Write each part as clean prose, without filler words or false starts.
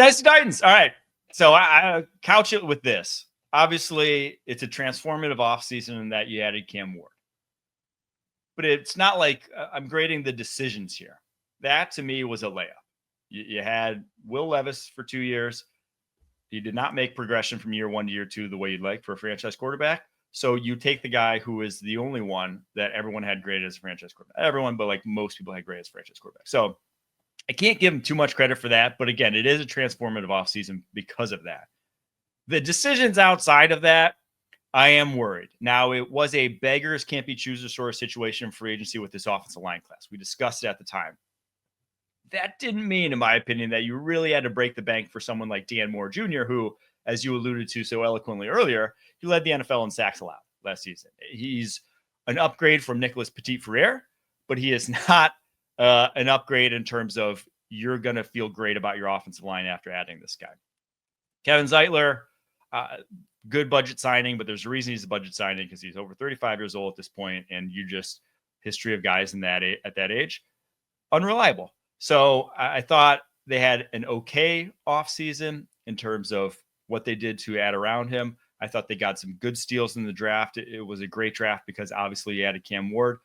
Tennessee Titans. All right. So I couch it with this. Obviously, it's a transformative offseason in that you added Cam Ward. But it's not like I'm grading the decisions here. That, to me, was a layup. You had Will Levis for 2 years. You did not make progression from year 1 to year 2 the way you'd like for a franchise quarterback. So you take the guy who is the only one that everyone had graded as a franchise quarterback. Everyone, but like most people had graded as a franchise quarterback. So I can't give him too much credit for that. But again, it is a transformative offseason because of that. The decisions outside of that, I am worried. Now, it was a beggars can't be choosers sort of situation in free agency with this offensive line class. We discussed it at the time. That didn't mean, in my opinion, that you really had to break the bank for someone like Dan Moore Jr., who, as you alluded to so eloquently earlier, he led the NFL in sacks allowed last season. He's an upgrade from Nicholas Petit-Frere, but he is not an upgrade in terms of you're going to feel great about your offensive line after adding this guy. Kevin Zeitler, good budget signing, but there's a reason he's a budget signing because he's over 35 years old at this point, and you just history of guys in that at that age, unreliable. So I thought they had an okay offseason in terms of what they did to add around him. I thought they got some good steals in the draft. It was a great draft because obviously you added Cam Ward.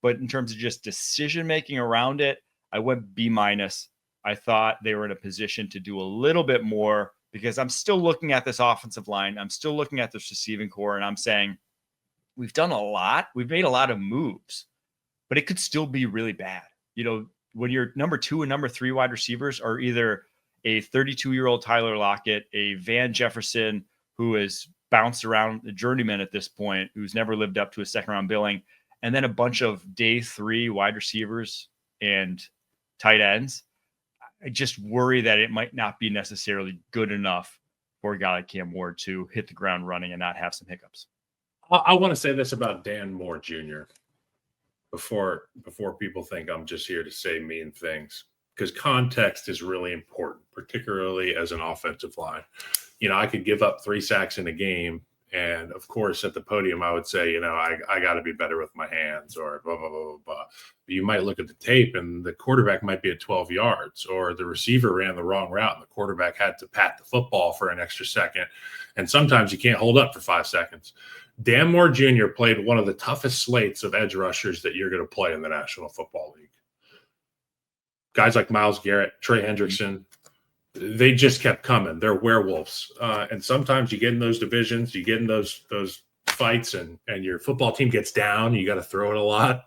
But in terms of just decision-making around it, I went B-. I thought they were in a position to do a little bit more because I'm still looking at this offensive line. I'm still looking at this receiving core, and I'm saying we've done a lot. We've made a lot of moves, but it could still be really bad. You know, when your number 2 and number 3 wide receivers are either a 32-year-old Tyler Lockett, a Van Jefferson who is bounced around the journeyman at this point, who's never lived up to a second-round billing, and then a bunch of day 3 wide receivers and tight ends, I just worry that it might not be necessarily good enough for a guy like Cam Ward to hit the ground running and not have some hiccups. I want to say this about Dan Moore Jr. before people think I'm just here to say mean things, because context is really important, particularly as an offensive line. You know, I could give up 3 sacks in a game, and of course at the podium I would say, you know, I got to be better with my hands or blah, blah, blah, blah, blah. But you might look at the tape and the quarterback might be at 12 yards, or the receiver ran the wrong route and the quarterback had to pat the football for an extra second. And sometimes you can't hold up for 5 seconds. Dan Moore Jr. played one of the toughest slates of edge rushers that you're going to play in the National Football League. Guys like Myles Garrett, Trey Hendrickson, they just kept coming. They're werewolves. And sometimes you get in those divisions, you get in those fights, and your football team gets down. You got to throw it a lot,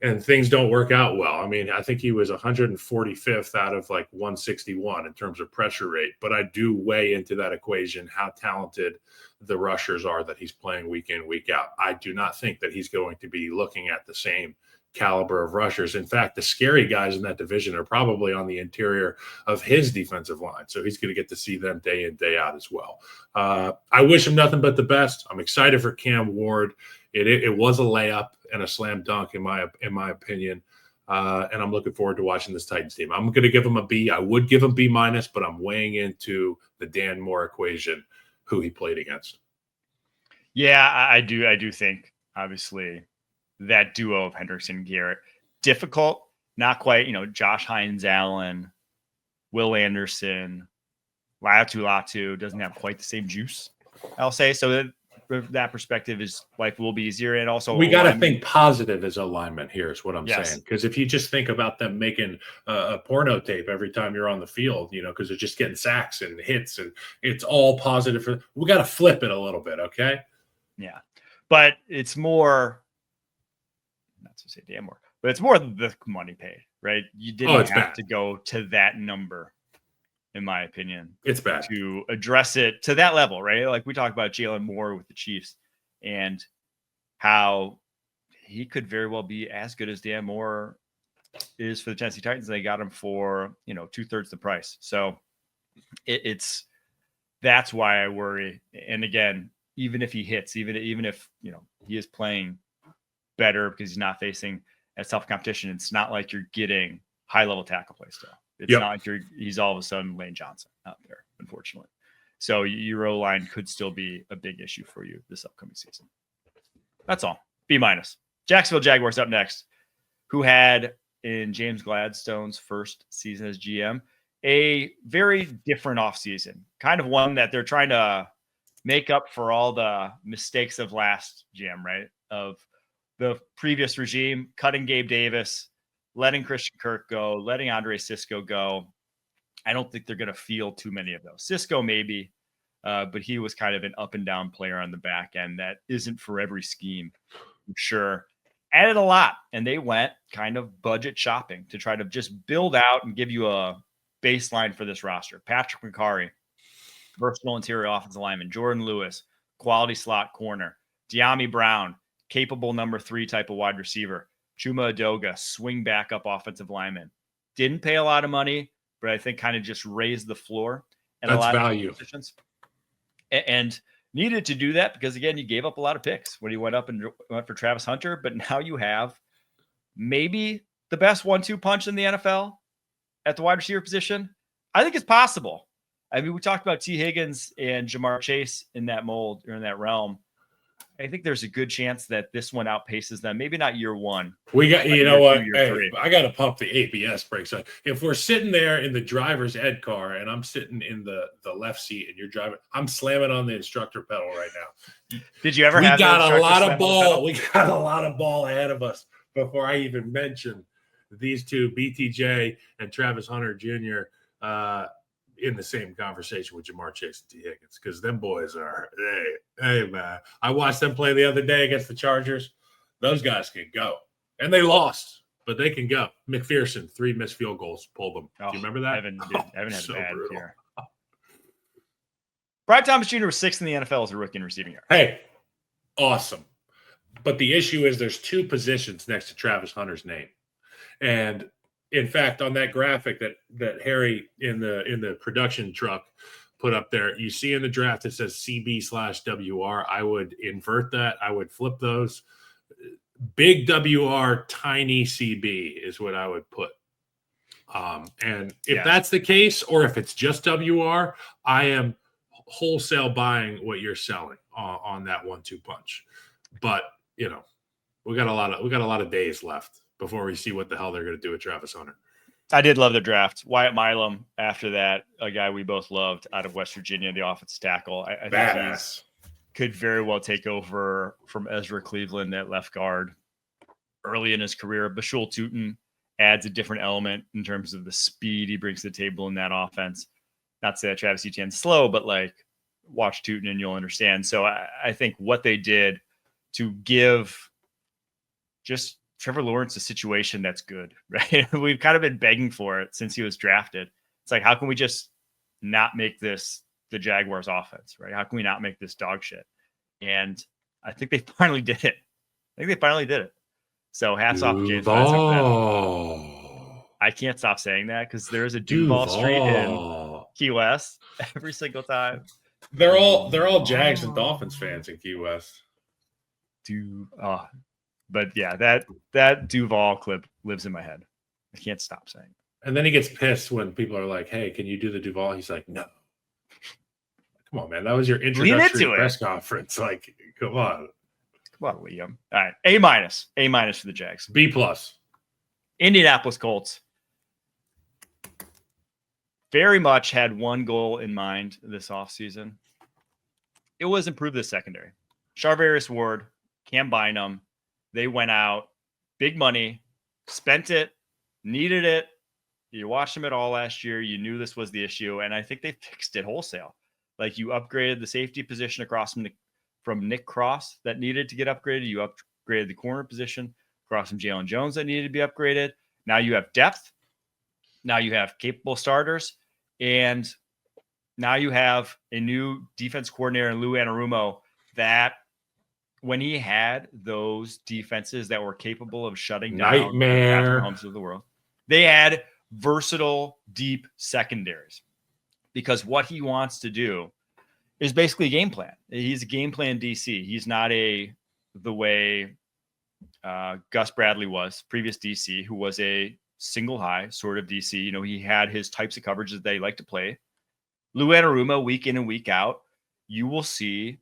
and things don't work out well. I mean, I think he was 145th out of like 161 in terms of pressure rate. But I do weigh into that equation how talented the rushers are that he's playing week in, week out. I do not think that he's going to be looking at the same caliber of rushers. In fact, the scary guys in that division are probably on the interior of his defensive line. So he's going to get to see them day in, day out as well. I wish him nothing but the best. I'm excited for Cam Ward. It was a layup and a slam dunk in my opinion. And I'm looking forward to watching this Titans team. I'm going to give him a B. I would give him B-, but I'm weighing into the Dan Moore equation, who he played against. Yeah, I do think, obviously, that duo of Hendrickson and Garrett, difficult, not quite, Josh Hines Allen, Will Anderson, Latu doesn't have quite the same juice, I'll say. So that perspective is like will be easier. And also we got to think positive as alignment here is what I'm yes. saying. Because if you just think about them making a porno tape every time you're on the field, because they're just getting sacks and hits and it's all positive. We got to flip it a little bit. Okay. Yeah. But it's more, not to say damn more, but it's more the money paid, right? You didn't have to go to that number, in my opinion. It's bad to address it to that level, right? Like we talked about Jalen Moore with the Chiefs and how he could very well be as good as Dan Moore is for the Tennessee Titans. They got him for, 2/3 the price. So that's why I worry. And again, even if he hits, even if, he is playing better because he's not facing as tough competition, it's not like you're getting high level tackle play still. It's not like he's all of a sudden Lane Johnson out there, unfortunately. So your O-line could still be a big issue for you this upcoming season. That's all. B-. Jacksonville Jaguars up next, who had in James Gladstone's first season as GM a very different offseason, kind of one that they're trying to make up for all the mistakes of last GM, right? Of the previous regime, cutting Gabe Davis, letting Christian Kirk go, letting Andre Cisco go. I don't think they're going to feel too many of those. Cisco maybe, but he was kind of an up and down player on the back end that isn't for every scheme, I'm sure. Added a lot, and they went kind of budget shopping to try to just build out and give you a baseline for this roster. Patrick McCarry, versatile interior offensive lineman. Jordan Lewis, quality slot corner. De'Ami Brown, capable number 3 type of wide receiver. Chuma Adoga, swing backup offensive lineman. Didn't pay a lot of money, but I think kind of just raised the floor. And That's a lot value. of positions. And needed to do that because, again, you gave up a lot of picks when you went up and went for Travis Hunter. But now you have maybe the best 1-2 punch in the NFL at the wide receiver position. I think it's possible. I mean, we talked about T. Higgins and Jamar Chase in that mold or in that realm. I think there's a good chance that this one outpaces them. Maybe not year one. We got, you know what? Hey, three. I got to pump the ABS brakes. If we're sitting there in the driver's ed car and I'm sitting in the left seat and you're driving, I'm slamming on the instructor pedal right now. Did you ever We have got a lot of ball? ball. We got a lot of ball ahead of us before I even mention these two, BTJ and Travis Hunter Jr., in the same conversation with Jamar Chase and T. Higgins, because them boys are, hey, man. I watched them play the other day against the Chargers. Those guys can go. And they lost, but they can go. McPherson, 3 missed field goals, pulled them. Do you remember that? Evan had so a bad brutal. year. Brian Thomas Jr. was 6th in the NFL as a rookie in receiving yards. Hey, awesome. But the issue is there's 2 positions next to Travis Hunter's name. And in fact, on that graphic that Harry in the production truck put up there, you see in the draft it says CB/WR. I would invert that. I would flip those. Big WR, tiny CB is what I would put. And if that's the case, or if it's just WR, I am wholesale buying what you're selling on that 1-2 punch. But you know, we got a lot of days left before we see what the hell they're going to do with Travis Hunter. I did love the draft. Wyatt Milam, after that, a guy we both loved out of West Virginia, the offensive tackle. I think he could very well take over from Ezra Cleveland at left guard early in his career. Bashul Tutin adds a different element in terms of the speed he brings to the table in that offense. Not to say that Travis Etienne's slow, but like watch Tutin and you'll understand. So I think what they did to give just Trevor Lawrence a situation that's good, right? We've kind of been begging for it since he was drafted. It's like, how can we just not make this the Jaguars offense, right? How can we not make this dog shit? And I think they finally did it. So hats off to James Madison. I can't stop saying that because there is a Duval Street in Key West every single time. They're all Jags and Dolphins fans in Key West. But yeah, that Duval clip lives in my head. I can't stop saying it. And then he gets pissed when people are like, "Hey, can you do the Duval?" He's like, "No." Come on, man. That was your introductory press conference. Like, come on, Liam. All right, A- for the Jags. B+. Indianapolis Colts very much had one goal in mind this offseason. It was improve the secondary. Charvarius Ward, Cam Bynum. They went out, big money, spent it, needed it. You watched them at all last year. You knew this was the issue, and I think they fixed it wholesale. Like you upgraded the safety position across from Nick Cross that needed to get upgraded. You upgraded the corner position across from Jalen Jones that needed to be upgraded. Now you have depth. Now you have capable starters, and now you have a new defense coordinator in Lou Anarumo that when he had those defenses that were capable of shutting down the homes of the world, they had versatile, deep secondaries. Because what he wants to do is basically a game plan. He's a game plan DC. He's not the way Gus Bradley was, previous DC, who was a single high sort of DC. You know, he had his types of coverages that he liked to play. Lou Anarumo, week in and week out, you will see.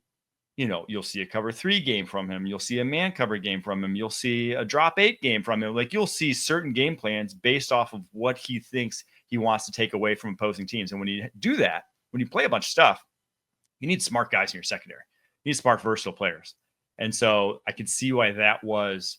You'll see a cover 3 game from him. You'll see a man cover game from him. You'll see a drop 8 game from him. Like you'll see certain game plans based off of what he thinks he wants to take away from opposing teams. And when you do that, when you play a bunch of stuff, you need smart guys in your secondary. You need smart, versatile players. And so I can see why that was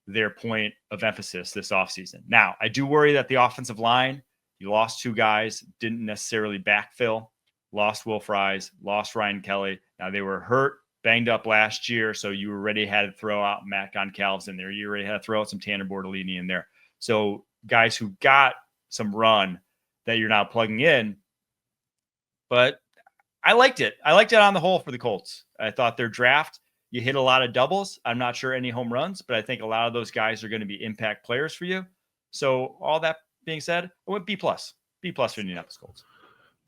their point of emphasis this offseason. Now, I do worry that the offensive line, you lost 2 guys, didn't necessarily backfill, lost Will Fries, lost Ryan Kelly. Now, they were hurt, banged up last year, so you already had to throw out Matt Goncalves in there. You already had to throw out some Tanner Bortolini in there. So guys who got some run that you're now plugging in. But I liked it. I liked it on the whole for the Colts. I thought their draft, you hit a lot of doubles. I'm not sure any home runs, but I think a lot of those guys are going to be impact players for you. So all that being said, I went B+. B+ for Indianapolis Colts.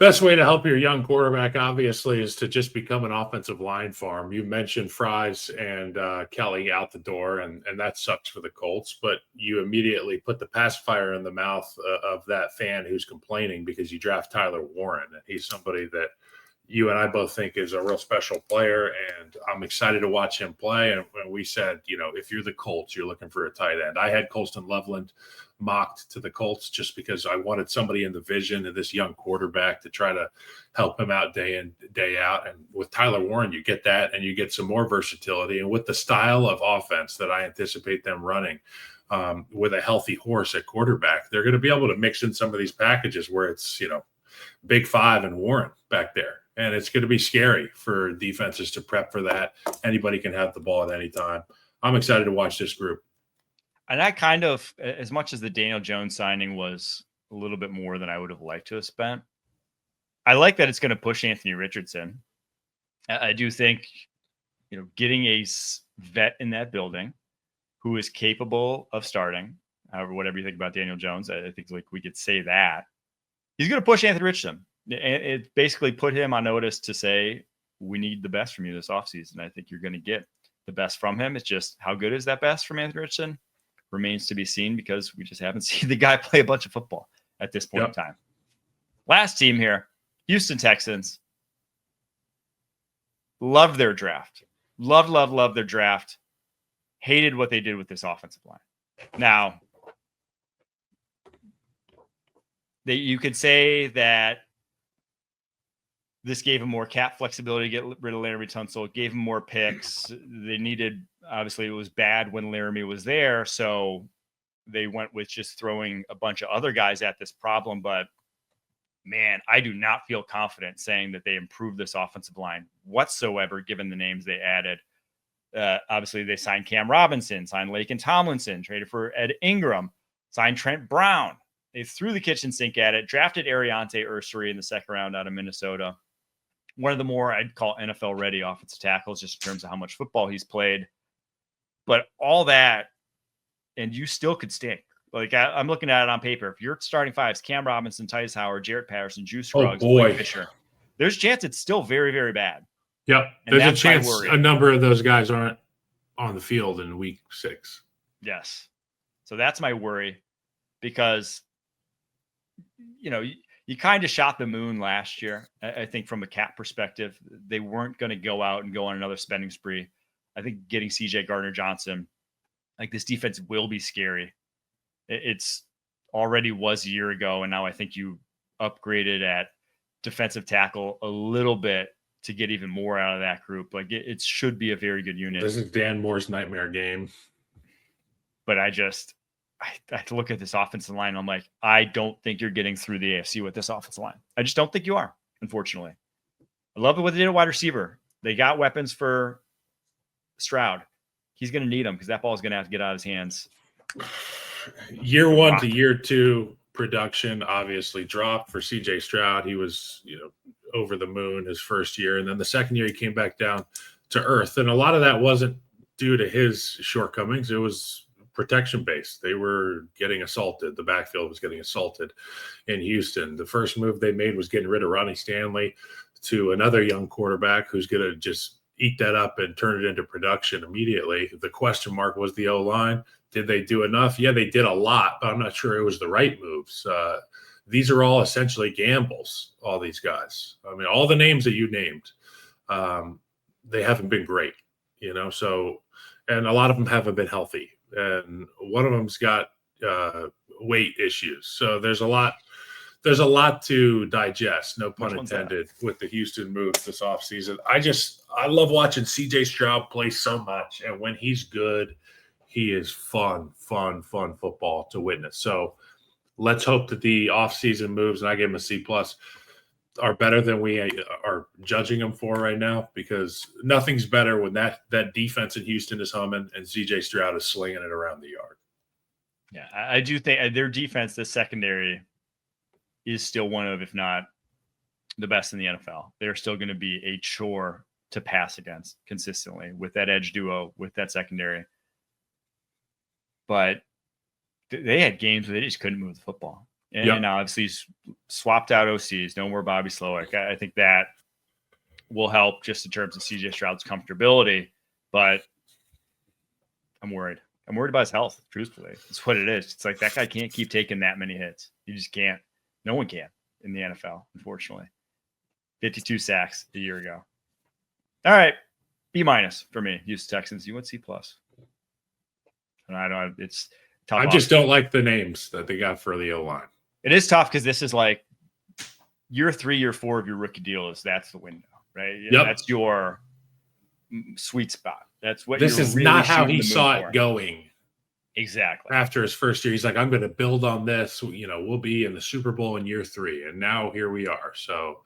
Best way to help your young quarterback, obviously, is to just become an offensive line for him. You mentioned Fries and Kelly out the door, and that sucks for the Colts. But you immediately put the pacifier in the mouth of that fan who's complaining because you draft Tyler Warren. And he's somebody that you and I both think is a real special player, and I'm excited to watch him play. And we said, if you're the Colts, you're looking for a tight end. I had Colston Loveland mocked to the Colts just because I wanted somebody in the vision of this young quarterback to try to help him out day in, day out. And with Tyler Warren, you get that, and you get some more versatility. And with the style of offense that I anticipate them running, with a healthy horse at quarterback, they're going to be able to mix in some of these packages where it's, Big Five and Warren back there. And it's going to be scary for defenses to prep for that. Anybody can have the ball at any time. I'm excited to watch this group. And I kind of, as much as the Daniel Jones signing was a little bit more than I would have liked to have spent, I like that it's going to push Anthony Richardson. I do think, getting a vet in that building who is capable of starting, however, whatever you think about Daniel Jones, I think we could say that. He's going to push Anthony Richardson. It basically put him on notice to say, we need the best from you this offseason. I think you're going to get the best from him. It's just how good is that best from Anthony Richardson remains to be seen, because we just haven't seen the guy play a bunch of football at this point in time. Last team here, Houston Texans. Loved their draft. Loved their draft. Hated what they did with this offensive line. Now, you could say that this gave him more cap flexibility to get rid of Laramie Tunsil. It gave him more picks. They needed, obviously, it was bad when Laramie was there, so they went with just throwing a bunch of other guys at this problem. But, man, I do not feel confident saying that they improved this offensive line whatsoever, given the names they added. Obviously, they signed Cam Robinson, signed Laken Tomlinson, traded for Ed Ingram, signed Trent Brown. They threw the kitchen sink at it, drafted Ariante Ursary in the second round out of Minnesota. One of the more I'd call NFL-ready offensive tackles, just in terms of how much football he's played. But all that, and you still could stink. I'm looking at it on paper. If you're starting fives, Cam Robinson, Titus Howard, Jarrett Patterson, Juice Scruggs, Blake Fisher, there's a chance it's still very, very bad. Yep. There's a chance a number of those guys aren't on the field in week 6. Yes. So that's my worry, because, you kind of shot the moon last year. I think from a cap perspective, they weren't going to go out and go on another spending spree. I think getting CJ Gardner-Johnson, this defense will be scary. It's already was a year ago, and now I think you upgraded at defensive tackle a little bit to get even more out of that group. It should be a very good unit. This is Dan Moore's nightmare game. But I look at this offensive line. I'm like, I don't think you're getting through the AFC with this offensive line. I just don't think you are, unfortunately. I love what they did at wide receiver. They got weapons for Stroud. He's going to need them, because that ball is going to have to get out of his hands. Year 1 to year 2 production obviously dropped for CJ Stroud. He was, over the moon his first year. And then the second year he came back down to earth. And a lot of that wasn't due to his shortcomings. It was protection based. They were getting assaulted. The backfield was getting assaulted in Houston. The first move they made was getting rid of Ronnie Stanley to another young quarterback who's going to just eat that up and turn it into production immediately. The question mark was the O-line. Did they do enough? Yeah, they did a lot, but I'm not sure it was the right moves. These are all essentially gambles, all these guys. I mean, all the names that you named, they haven't been great, so, and a lot of them haven't been healthy. And one of them's got weight issues. So there's a lot there's a lot to digest, no pun Which one's that? intended, with the Houston moves this offseason. I love watching CJ Stroud play so much. And when he's good, he is fun football to witness. So let's hope that the offseason moves, and I give him a C+, are better than we are judging them for right now, because nothing's better when that defense in Houston is humming and CJ Stroud is slinging it around the yard. Yeah, I do think their defense, the secondary, is still one of, if not the best in the NFL. They're still going to be a chore to pass against consistently with that edge duo, with that secondary. But they had games where they just couldn't move the football. And now obviously he's swapped out OCs. No more Bobby Slowick. I think that will help just in terms of CJ Stroud's comfortability. But I'm worried. I'm worried about his health, truthfully. It's what it is. It's like that guy can't keep taking that many hits. You just can't. No one can in the NFL, unfortunately. 52 sacks a year ago. All right. B- for me. Houston Texans. You want C+. And I don't. It's tough. I just don't like the names that they got for the O-line. It is tough because this is like year 3, year 4 of your rookie deal. That's the window, right? Yep. That's your sweet spot. That's what. This is really not how he saw it going. Exactly. After his first year, he's like, I'm going to build on this. We'll be in the Super Bowl in year 3. And now here we are. So